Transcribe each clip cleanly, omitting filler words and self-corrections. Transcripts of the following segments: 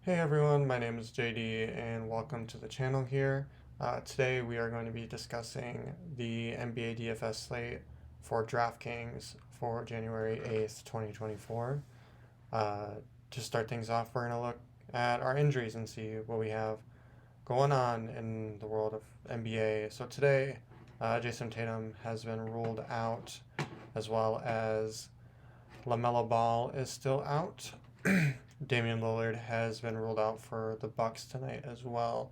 Hey everyone, my name is JD and welcome to the channel here. Today we are going to be discussing the NBA DFS slate for DraftKings for January 8th, 2024. Uh, to start things off, we're going to look at our injuries and see what we have going on in the world of NBA. So today, Jason Tatum has been ruled out, as well as LaMelo Ball is still out. Damian Lillard has been ruled out for the Bucks tonight as well,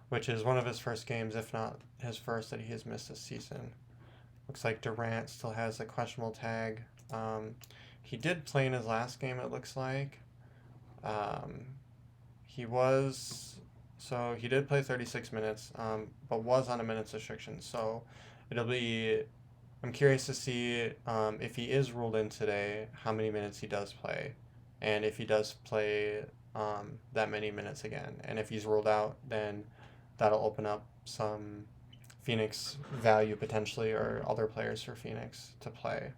which is one of his first games, if not his first, that he has missed this season. Looks like Durant still has a questionable tag. He did play in his last game, it looks like. Um, he was he did play 36 minutes, but was on a minutes restriction. So it'll be I'm curious to see if he is ruled in today, how many minutes he does play, and if he does play that many minutes again. And if he's ruled out, then that'll open up some Phoenix value potentially, or other players for Phoenix to play.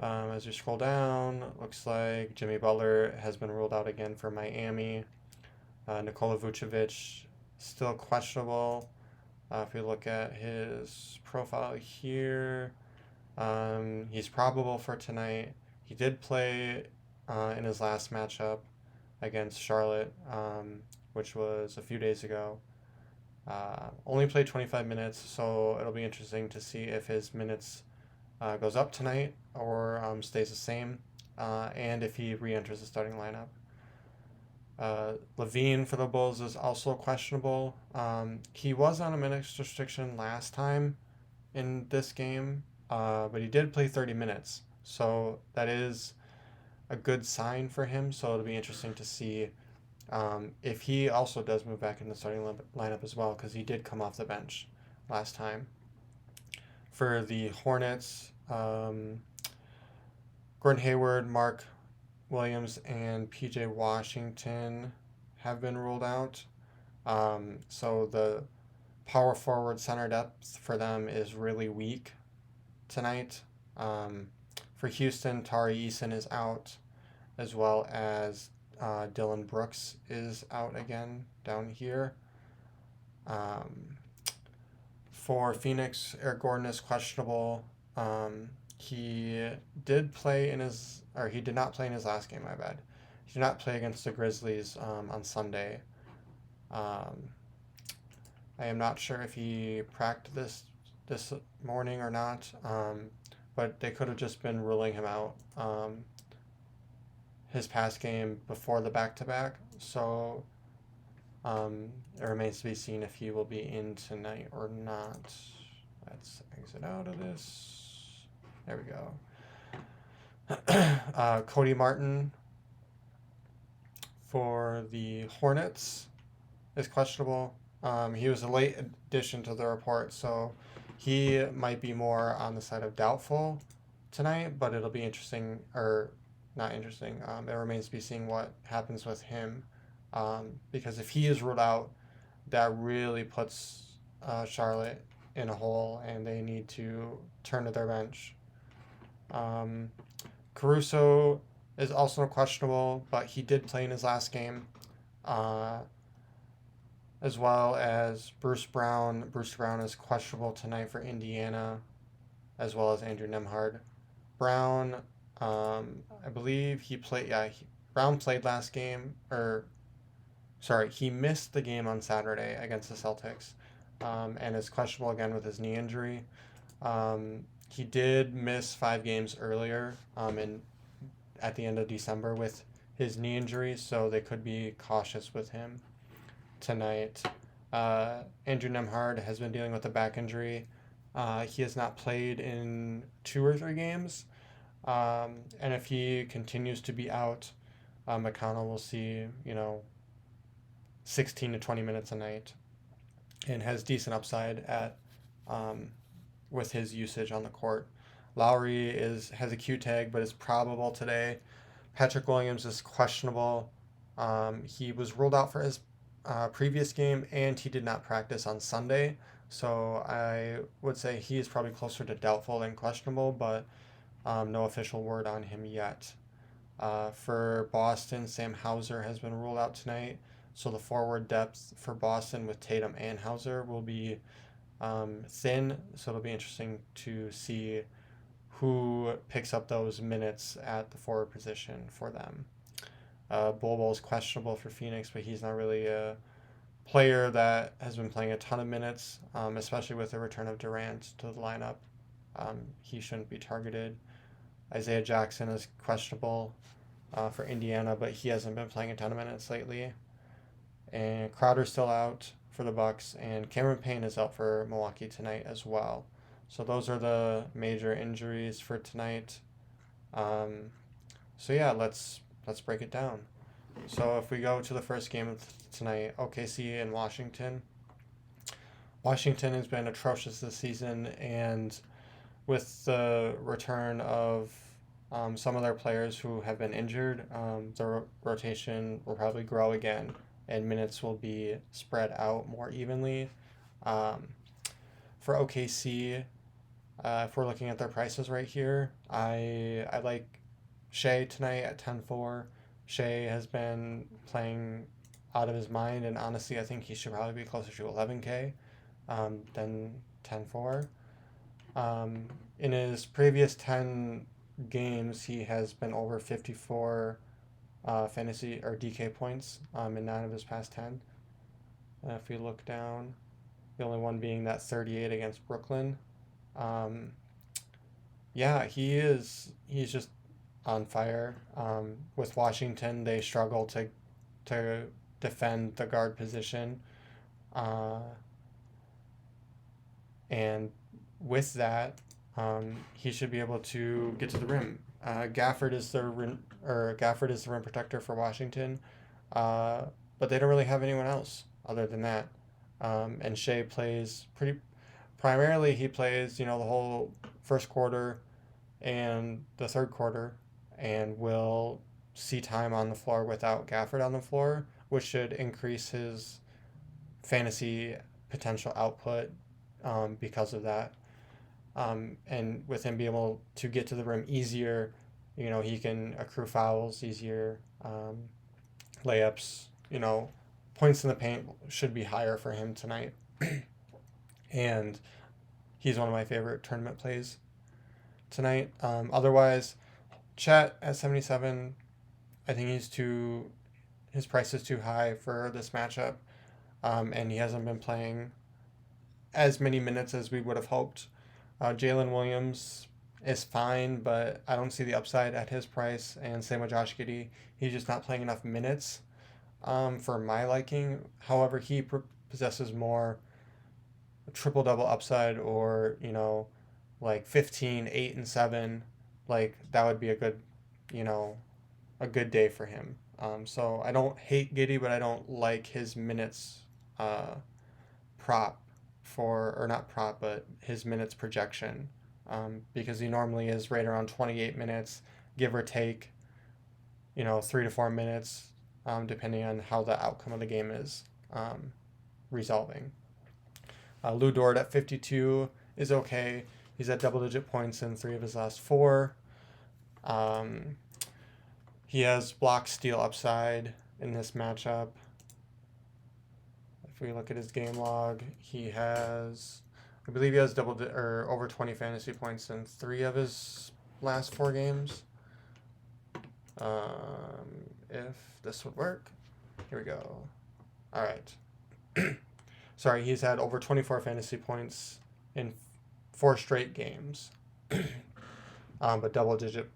As you scroll down, looks like Jimmy Butler has been ruled out again for Miami. Nikola Vucevic still questionable. If we look at his profile here, he's probable for tonight. He did play in his last matchup against Charlotte, which was a few days ago. Only played 25 minutes, so it'll be interesting to see if his minutes goes up tonight or stays the same, and if he re-enters the starting lineup. Levine for the Bulls is also questionable. He was on a minutes restriction last time in this game, but he did play 30 minutes. So that is a good sign for him. So it'll be interesting to see if he also does move back in the starting lineup as well, because he did come off the bench last time. For the Hornets, Gordon Hayward, Mark Williams, and PJ Washington have been ruled out. So the power forward center depth for them is really weak tonight. For Houston, Tari Eason is out, as well as Dylan Brooks is out again down here. For Phoenix, Eric Gordon is questionable. He did not play in his last game, my bad. He did not play against the Grizzlies on Sunday. I am not sure if he practiced this morning or not, but they could have just been ruling him out his past game before the back-to-back. So it remains to be seen if he will be in tonight or not. Let's exit out of this. There we go. Cody Martin for the Hornets is questionable. He was a late addition to the report, so he might be more on the side of doubtful tonight, but it'll be interesting, or not interesting. It remains to be seen what happens with him, because if he is ruled out, that really puts Charlotte in a hole, and they need to turn to their bench. Caruso is also questionable, but he did play in his last game, as well as Bruce Brown. Bruce Brown is questionable tonight for Indiana, as well as Andrew Nembhard. Brown, I believe he played. Yeah, Brown played last game, he missed the game on Saturday against the Celtics, and is questionable again with his knee injury. He did miss 5 games earlier, at the end of December with his knee injury, so they could be cautious with him tonight. Andrew Nembhard has been dealing with a back injury. He has not played in 2 or 3 games, and if he continues to be out, McConnell will see 16 to 20 minutes a night, and has decent upside at with his usage on the court. Lowry has a Q tag, but is probable today. Patrick Williams is questionable. He was ruled out for his previous game, and he did not practice on Sunday. So I would say he is probably closer to doubtful than questionable, but no official word on him yet. For Boston, Sam Hauser has been ruled out tonight. So the forward depth for Boston with Tatum and Hauser will be thin. So it'll be interesting to see who picks up those minutes at the forward position for them. Bol Bol is questionable for Phoenix, but he's not really a player that has been playing a ton of minutes, especially with the return of Durant to the lineup. He shouldn't be targeted. Isaiah Jackson is questionable for Indiana, but he hasn't been playing a ton of minutes lately. And Crowder's still out for the Bucks, and Cameron Payne is out for Milwaukee tonight as well. So those are the major injuries for tonight. So yeah, let's break it down. So if we go to the first game of tonight, OKC and Washington. Washington has been atrocious this season, and with the return of some of their players who have been injured, the rotation will probably grow again, and minutes will be spread out more evenly. For OKC, if we're looking at their prices right here, I like Shea tonight at 10-4. Shea has been playing out of his mind, and honestly, I think he should probably be closer to 11K than 10-4. In his previous 10 games, he has been over 54 fantasy or DK points in 9 of his past 10. If we look down, the only one being that 38 against Brooklyn. Yeah, he's just on fire. With Washington, they struggle to defend the guard position. And with that, he should be able to get to the rim. Gafford is the rim protector for Washington, but they don't really have anyone else other than that. And Shea plays primarily he plays the whole first quarter and the third quarter, and will see time on the floor without Gafford on the floor, which should increase his fantasy potential output because of that. And with him being able to get to the rim easier, he can accrue fouls easier, layups, points in the paint should be higher for him tonight. And he's one of my favorite tournament plays tonight. Otherwise, Chet at 77, I think his price is too high for this matchup, and he hasn't been playing as many minutes as we would have hoped. Jalen Williams is fine, but I don't see the upside at his price, and same with Josh Giddey. He's just not playing enough minutes for my liking. However, he possesses more triple-double upside, or, like 15, 8, and 7. Like, that would be a good day for him. So I don't hate Giddey, but I don't like his minutes but his minutes projection, because he normally is right around 28 minutes, give or take, 3 to 4 minutes, depending on how the outcome of the game is resolving. Lou Dort at 52 is okay. He's at double-digit points in 3 of his last 4. He has block steal upside in this matchup. If we look at his game log, I believe he has over 20 fantasy points in 3 of his last 4 games. If this would work. Here we go. All right. Sorry, he's had over 24 fantasy points in 4 straight games. But double-digit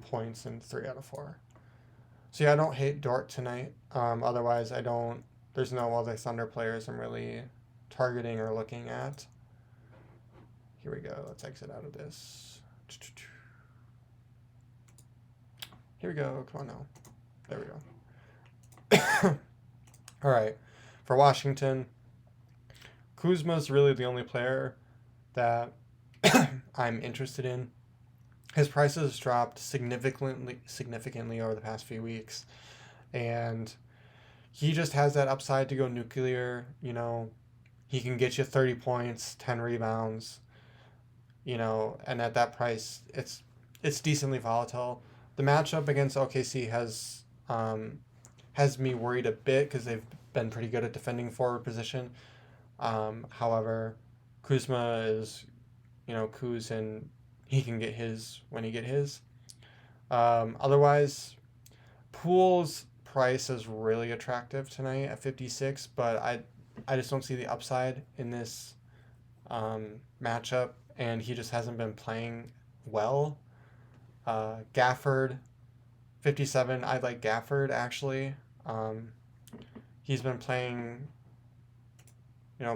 points in 3 out of 4. So yeah, I don't hate Dort tonight. Otherwise, there's no other Thunder players I'm really targeting or looking at. Here we go. Let's exit out of this. Here we go. Come on now. There we go. All right. For Washington, Kuzma's really the only player that I'm interested in. His price has dropped significantly over the past few weeks, and he just has that upside to go nuclear. He can get you 30 points, 10 rebounds, and at that price, it's decently volatile. The matchup against OKC has me worried a bit because they've been pretty good at defending forward position. However, Kuzma is, Kuz, and he can get his when he get his. Otherwise, Poole's price is really attractive tonight at 56, but I just don't see the upside in this matchup, and he just hasn't been playing well. Gafford, 57. I like Gafford, actually. He's been playing,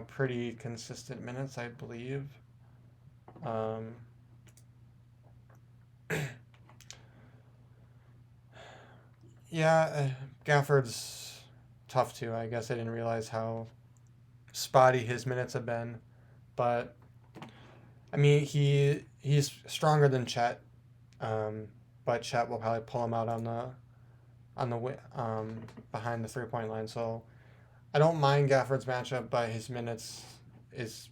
pretty consistent minutes, I believe. Yeah, Gafford's tough too. I guess I didn't realize how spotty his minutes have been, but I mean he's stronger than Chet, but Chet will probably pull him out behind the 3 point line. So I don't mind Gafford's matchup, but his minutes is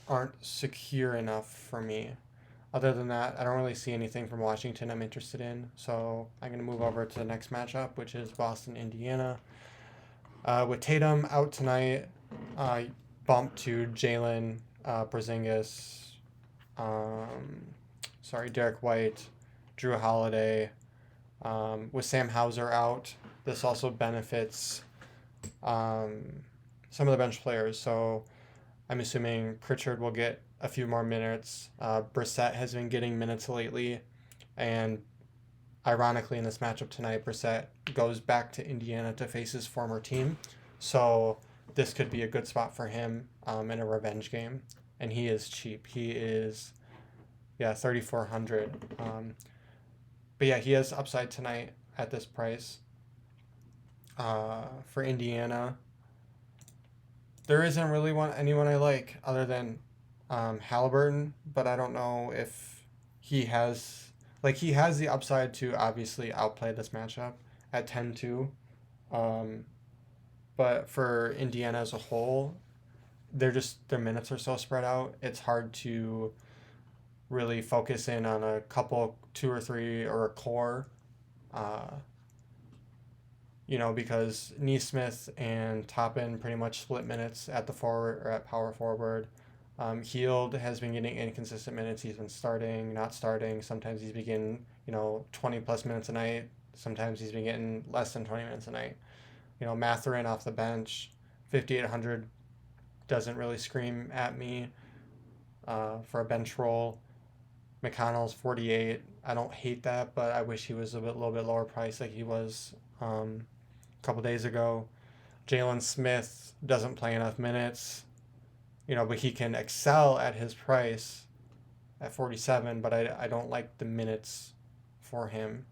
aren't secure enough for me. Other than that, I don't really see anything from Washington I'm interested in. So I'm going to move over to the next matchup, which is Boston, Indiana. With Tatum out tonight, bump to Jalen, Porzingis, Derek White, Drew Holiday. With Sam Hauser out, this also benefits some of the bench players. So I'm assuming Pritchard will get a few more minutes. Brissett has been getting minutes lately, and ironically in this matchup tonight, Brissett goes back to Indiana to face his former team. So this could be a good spot for him in a revenge game, and he is cheap. He is 3,400. But yeah, he has upside tonight at this price. For Indiana, there isn't really anyone I like other than Halliburton, but I don't know if he has the upside to obviously outplay this matchup at 10-2. But for Indiana as a whole, their minutes are so spread out. It's hard to really focus in on a couple, two or three, or a core. Because Neesmith and Toppin pretty much split minutes at the forward or at power forward. Heald has been getting inconsistent minutes. He's been starting, not starting. Sometimes he's been getting, 20 plus minutes a night. Sometimes he's been getting less than 20 minutes a night. Mathurin off the bench, 5,800 doesn't really scream at me for a bench role. McConnell's 48. I don't hate that, but I wish he was a little bit lower price like he was a couple days ago. Jalen Smith doesn't play enough minutes, but he can excel at his price at 47, but I don't like the minutes for him.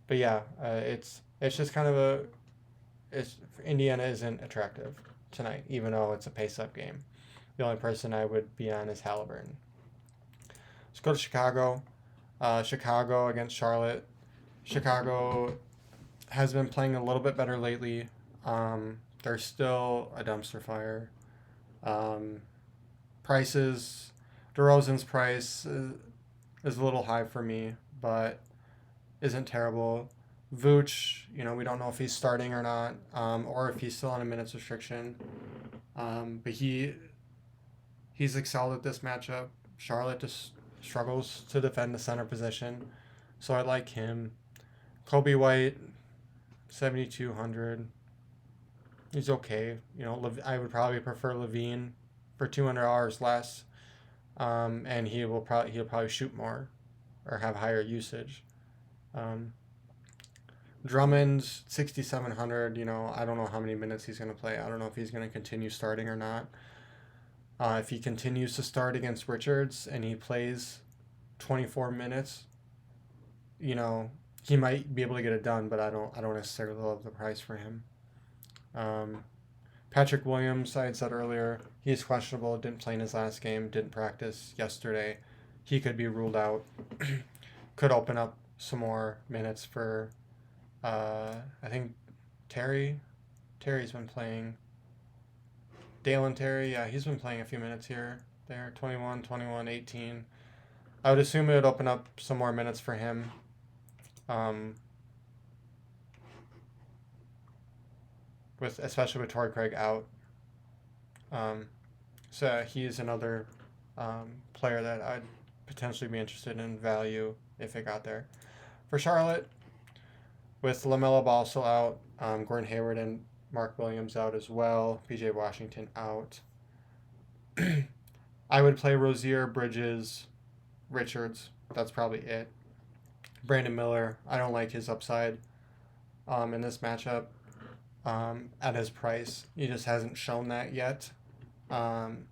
But yeah, it's just kind of Indiana isn't attractive tonight, even though it's a pace-up game. The only person I would be on is Halliburton. Let's go to Chicago. Chicago against Charlotte. Chicago has been playing a little bit better lately. They're still a dumpster fire. Prices, DeRozan's price is a little high for me, but isn't terrible. Vooch, we don't know if he's starting or not, or if he's still on a minutes restriction. But he's excelled at this matchup. Charlotte just struggles to defend the center position, so I like him. Kobe White, 7,200. He's okay. I would probably prefer Levine for $200 less, and he'll probably shoot more or have higher usage. Drummond's 6,700. I don't know how many minutes he's going to play. I don't know if he's going to continue starting or not. If he continues to start against Richards and he plays 24 minutes, he might be able to get it done, but I don't necessarily love the price for him. Patrick Williams, I had said earlier, he's questionable, didn't play in his last game, didn't practice yesterday. He could be ruled out. Could open up some more minutes for, I think, Terry. Terry's been playing. Dalen Terry, yeah, he's been playing a few minutes here, there, 21, 18. I would assume it would open up some more minutes for him. Um, especially with Torrey Craig out. So he's another player that I'd potentially be interested in value if it got there. For Charlotte, with LaMelo Ball still out, Gordon Hayward and Mark Williams out as well, PJ Washington out. I would play Rozier, Bridges, Richards. That's probably it. Brandon Miller, I don't like his upside in this matchup at his price. He just hasn't shown that yet. And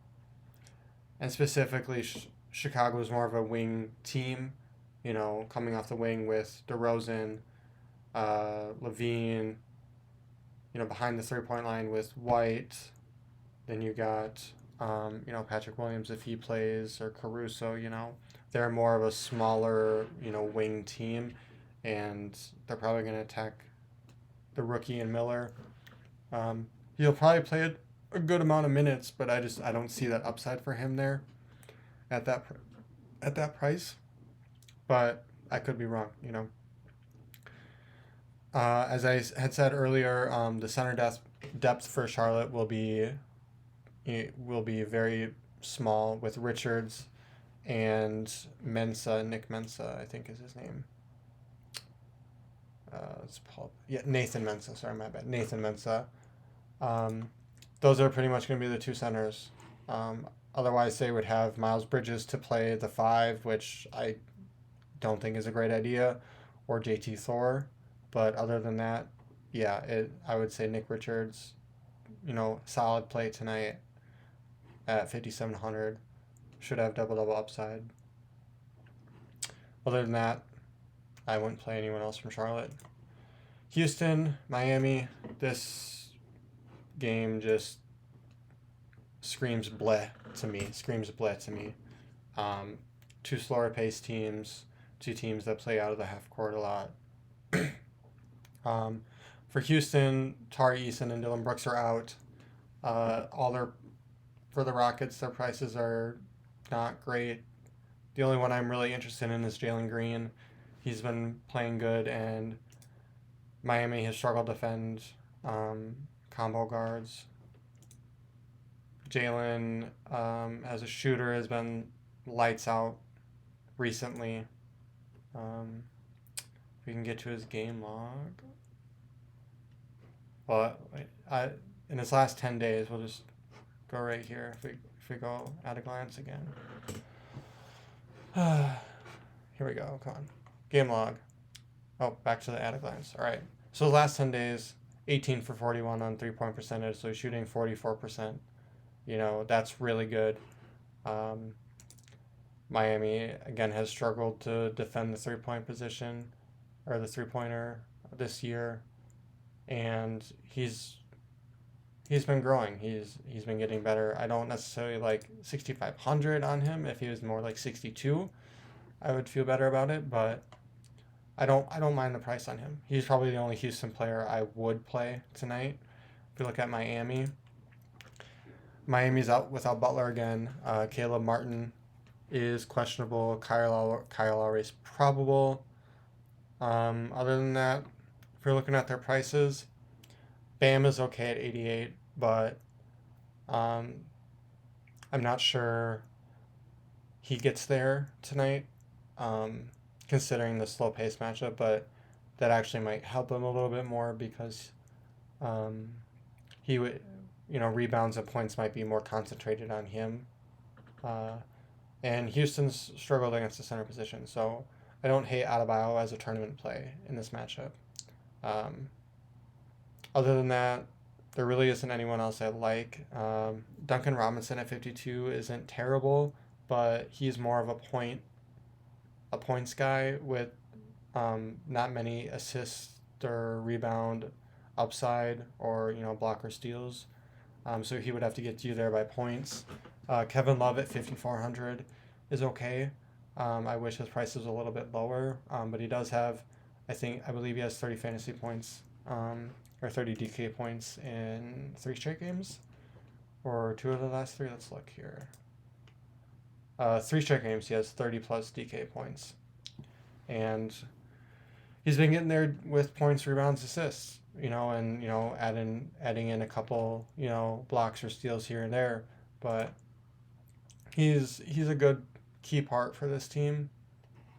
specifically, Chicago is more of a wing team, coming off the wing with DeRozan, Levine, behind the 3-point line with White. Then you got, Patrick Williams if he plays, or Caruso, They're more of a smaller, wing team, and they're probably going to attack the rookie and Miller. He'll probably play a good amount of minutes, but I don't see that upside for him there at that price. But I could be wrong, As I had said earlier, the center depth for Charlotte will be very small with Richards and Nick Mensa, I think is his name. Nathan Mensa. Sorry, my bad. Nathan Mensa. Those are pretty much going to be the two centers. Otherwise, they would have Miles Bridges to play the 5, which I don't think is a great idea, or JT Thor. But other than that, I would say Nick Richards, solid play tonight at 5,700. Should have double upside. Other than that, I wouldn't play anyone else from Charlotte. Houston, Miami, this game just screams bleh to me. Two slower paced teams, two teams that play out of the half court a lot. For Houston, Tari Eason and Dylan Brooks are out. For the Rockets, their prices are not great. The only one I'm really interested in is Jalen Green. He's been playing good, and Miami has struggled to defend combo guards. Jalen, as a shooter, has been lights out recently. If we can get to his game log. Well, in his last 10 days, we'll just go right here. If we go at a glance again. Here we go. Come on. Game log. Oh, back to the at a glance. All right. So the last 10 days, 18 for 41 on 3-point percentage. So he's shooting 44%. That's really good. Miami, again, has struggled to defend the 3-point position, or the 3-pointer this year. And he's been growing. He's been getting better. I don't necessarily like 6,500 on him. If he was more like 62, I would feel better about it, but I don't mind the price on him. He's probably the only Houston player I would play tonight. If you look at Miami's out without Butler again. Caleb Martin is questionable. Kyle Lowry is probable. Other than that, if you're looking at their prices, Bam is okay at 88, but I'm not sure he gets there tonight, considering the slow pace matchup, but that actually might help him a little bit more because he would, rebounds and points might be more concentrated on him. And Houston's struggled against the center position, so I don't hate Adebayo as a tournament play in this matchup. Other than that, there really isn't anyone else I like. Duncan Robinson at 52 isn't terrible, but he's more of a points guy with not many assists or rebound upside or block or steals. So he would have to get you there by points. Kevin Love at 5,400 is okay. I wish his price was a little bit lower, but he does have, I believe he has 30 fantasy points, or 30 DK points in 3 straight games, or 2 of the last 3. Let's look here. 3 straight games, he has 30 plus DK points, and he's been getting there with points, rebounds, assists, and adding in a couple, blocks or steals here and there. But he's a good key part for this team.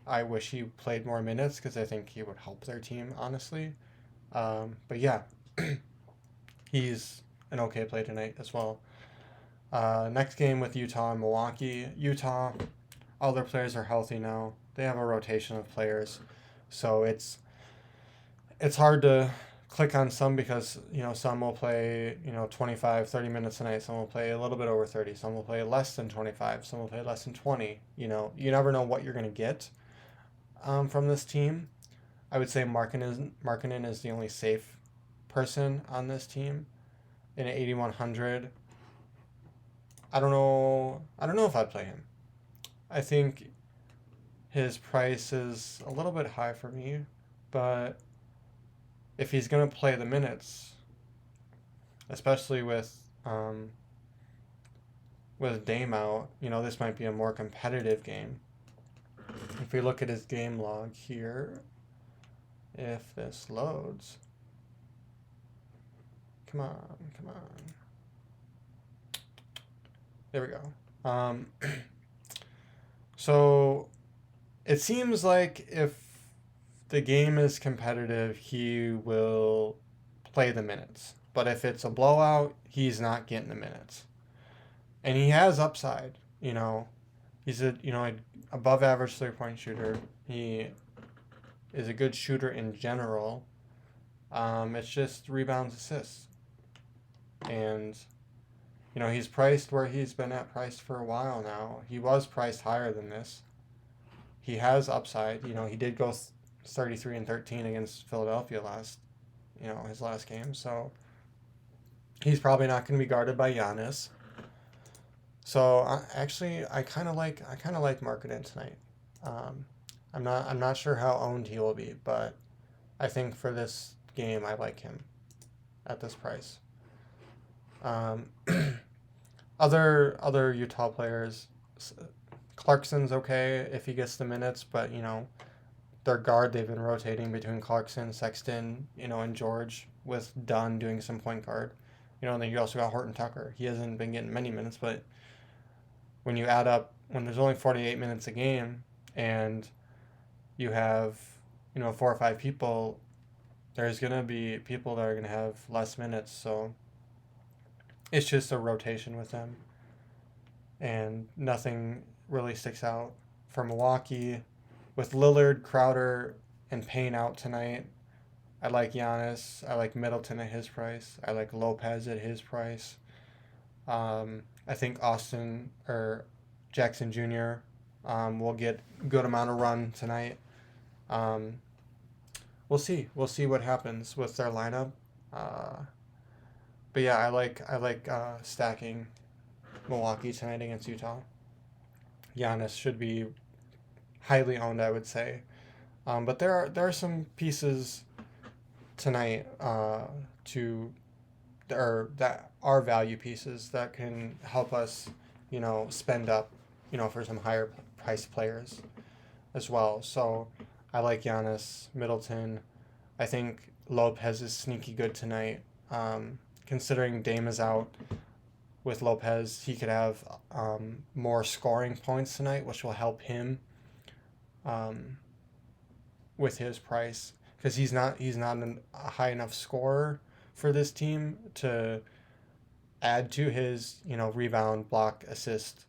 I wish he played more minutes because I think he would help their team, honestly. But yeah, he's an okay play tonight as well. Next game with Utah and Milwaukee. Utah, all their players are healthy now. They have a rotation of players, so it's hard to click on some because some will play 25 30 minutes a night, some will play a little bit over 30, some will play less than 25, some will play less than 20. You never know what you're going to get from this team. I would say Markkanen is the only safe person on this team in 8100. I don't know if I'd play him. I think his price is a little bit high for me, but if he's going to play the minutes, especially with Dame out, this might be a more competitive game. If we look at his game log here, if this loads, come on. There we go. So it seems like if the game is competitive, he will play the minutes. But if it's a blowout, he's not getting the minutes. And he has upside, He's a above average 3-point shooter. He is a good shooter in general. It's just rebounds, assists. And he's priced where he's been priced for a while now. He was priced higher than this. He has upside. He did go 33 and 13 against Philadelphia his last game. So he's probably not going to be guarded by Giannis. So I kind of like Markkanen tonight. I'm not sure how owned he will be, but I think for this game I like him at this price. Other Utah players, Clarkson's okay if he gets the minutes, but their guard, they've been rotating between Clarkson, Sexton, and George, with Dunn doing some point guard. And then you also got Horton Tucker. He hasn't been getting many minutes, but when you add up, when there's only 48 minutes a game and you have 4 or 5 people, there's going to be people that are going to have less minutes. So it's just a rotation with them. And nothing really sticks out. For Milwaukee, with Lillard, Crowder, and Payne out tonight, I like Giannis. I like Middleton at his price. I like Lopez at his price. I think Austin or Jackson Jr. Will get a good amount of run tonight. We'll see. We'll see what happens with their lineup. But yeah, I like stacking Milwaukee tonight against Utah. Giannis should be highly owned, I would say. But there are some pieces tonight that are value pieces that can help us, spend up, for some higher price players as well. So I like Giannis, Middleton. I think Lopez is sneaky good tonight. Considering Dame is out, with Lopez, he could have more scoring points tonight, which will help him with his price, because he's not a high enough scorer for this team to add to his rebound, block, assist,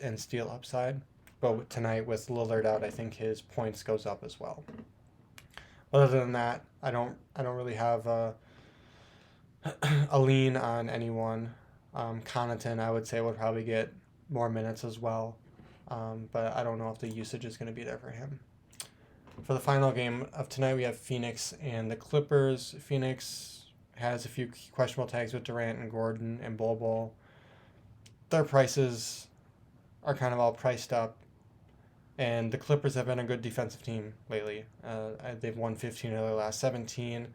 and steal upside. But tonight with Lillard out, I think his points goes up as well. Other than that, I don't really have a lean on anyone. Connaughton, I would say, would probably get more minutes as well, but I don't know if the usage is going to be there for him. For the final game of tonight, we have Phoenix and the Clippers. Phoenix has a few questionable tags with Durant and Gordon and Bol. Their prices are kind of all priced up, and the Clippers have been a good defensive team lately. They've won 15 of their last 17.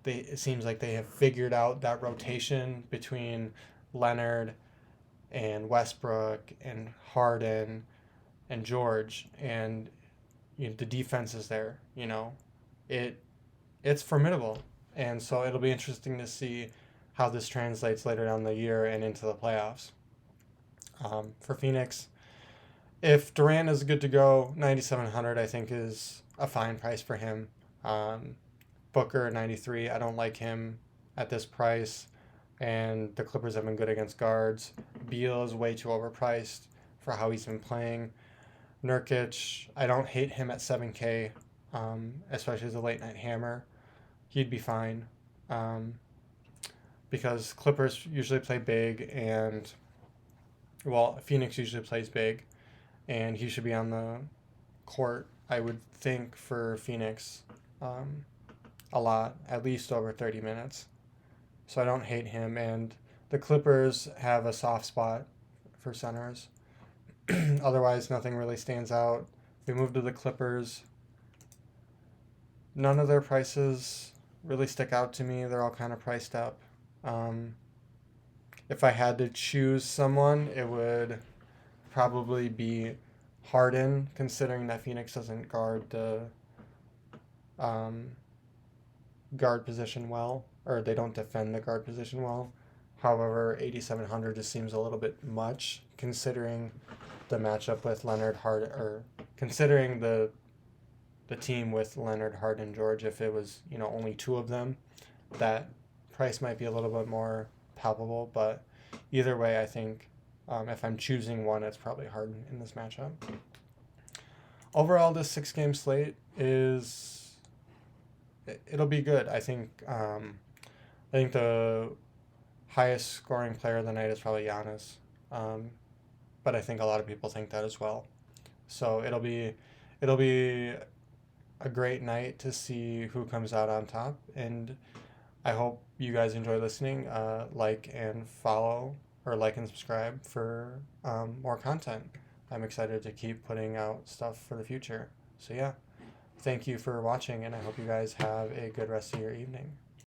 It seems like they have figured out that rotation between Leonard and Westbrook and Harden and George, and the defense is there. it's formidable. And so it'll be interesting to see how this translates later down the year and into the playoffs. For Phoenix, if Durant is good to go, 9,700 I think is a fine price for him. Booker 93, I don't like him at this price, and the Clippers have been good against guards. Beal is way too overpriced for how he's been playing. Nurkic, I don't hate him at 7K, especially as a late night hammer. He'd be fine, because Clippers usually play big, and well, Phoenix usually plays big, and he should be on the court, I would think, for Phoenix a lot, at least over 30 minutes. So I don't hate him, and the Clippers have a soft spot for centers. Otherwise, nothing really stands out. We move to the Clippers. None of their prices really stick out to me. They're all kind of priced up. If I had to choose someone, it would probably be Harden, considering that Phoenix doesn't guard the guard position well, or they don't defend the guard position well. However, 8,700 just seems a little bit much, considering the matchup with Leonard Harden, or considering the team with Leonard, Harden, George. If it was only two of them, that price might be a little bit more palpable. But either way, I think if I'm choosing one, it's probably Harden in this matchup. Overall, this 6-game slate it'll be good. I think the highest scoring player of the night is probably Giannis, but I think a lot of people think that as well. So it'll be a great night to see who comes out on top, and I hope you guys enjoy listening. Like and follow, or like and subscribe for more content. I'm excited to keep putting out stuff for the future. So yeah, thank you for watching, and I hope you guys have a good rest of your evening.